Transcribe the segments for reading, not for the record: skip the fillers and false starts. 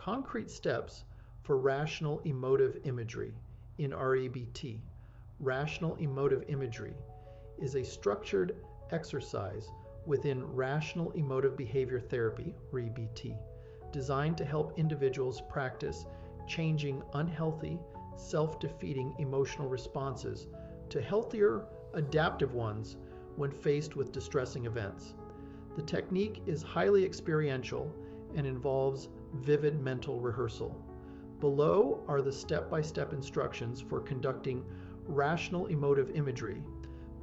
Concrete steps for rational emotive imagery in REBT. Rational emotive imagery is a structured exercise within Rational Emotive Behavior Therapy, REBT, designed to help individuals practice changing unhealthy, self-defeating emotional responses to healthier, adaptive ones when faced with distressing events. The technique is highly experiential and involves vivid mental rehearsal. Below are the step-by-step instructions for conducting rational emotive imagery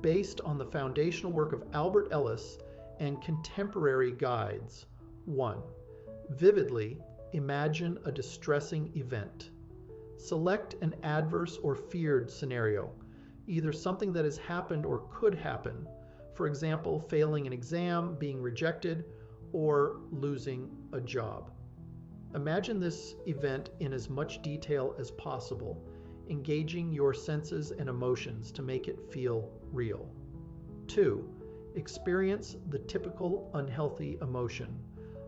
based on the foundational work of Albert Ellis and contemporary guides. 1. Vividly imagine a distressing event. Select an adverse or feared scenario, either something that has happened or could happen, for example, failing an exam, being rejected, or losing a job. Imagine this event in as much detail as possible, engaging your senses and emotions to make it feel real. 2. Experience the typical unhealthy emotion.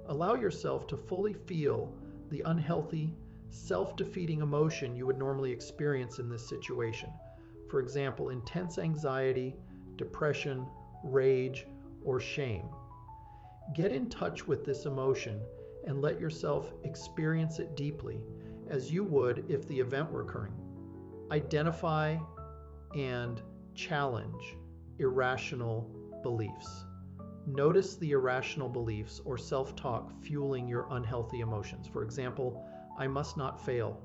Allow yourself to fully feel the unhealthy, self-defeating emotion you would normally experience in this situation. For example, intense anxiety, depression, rage, or shame. Get in touch with this emotion and let yourself experience it deeply, as you would if the event were occurring. Identify and challenge irrational beliefs. Notice the irrational beliefs or self-talk fueling your unhealthy emotions. For example, I must not fail.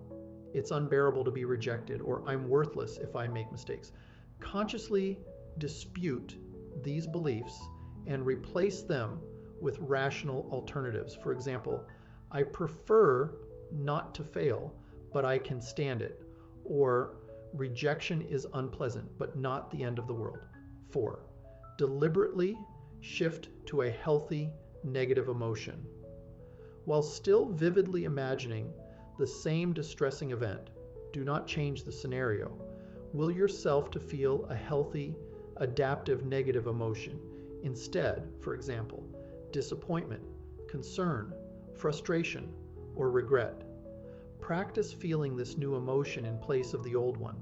It's unbearable to be rejected, or I'm worthless if I make mistakes. Consciously dispute these beliefs and replace them with rational alternatives. For example, I prefer not to fail, but I can stand it. Or rejection is unpleasant, but not the end of the world. 4. Deliberately shift to a healthy negative emotion. While still vividly imagining the same distressing event, do not change the scenario. Will yourself to feel a healthy, adaptive negative emotion. Instead, for example, disappointment, concern, frustration, or regret. Practice feeling this new emotion in place of the old one,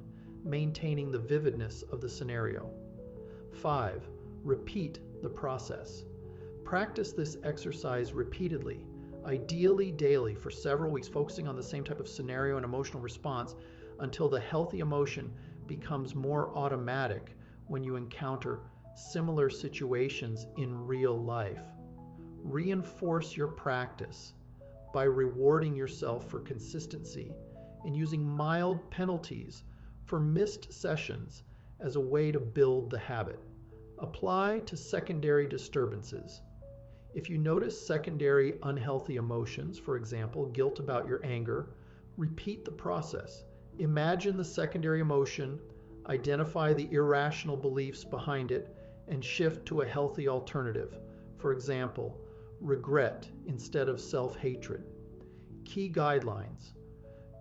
maintaining the vividness of the scenario. 5. Repeat the process. Practice this exercise repeatedly, ideally daily for several weeks, focusing on the same type of scenario and emotional response until the healthy emotion becomes more automatic when you encounter similar situations in real life. Reinforce your practice by rewarding yourself for consistency and using mild penalties for missed sessions as a way to build the habit. Apply to secondary disturbances. If you notice secondary unhealthy emotions, for example, guilt about your anger, repeat the process. Imagine the secondary emotion, identify the irrational beliefs behind it, and shift to a healthy alternative. For example, regret instead of self-hatred. Key guidelines.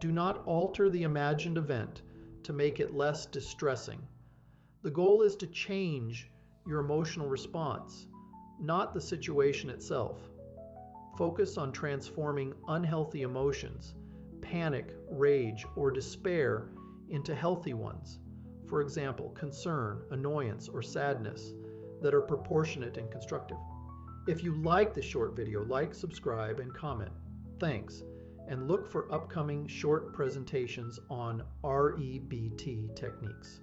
Do not alter the imagined event to make it less distressing. The goal is to change your emotional response, not the situation itself. Focus on transforming unhealthy emotions, panic, rage, or despair into healthy ones. For example, concern, annoyance, or sadness that are proportionate and constructive. If you like this short video, like, subscribe, and comment. Thanks, and look for upcoming short presentations on REBT techniques.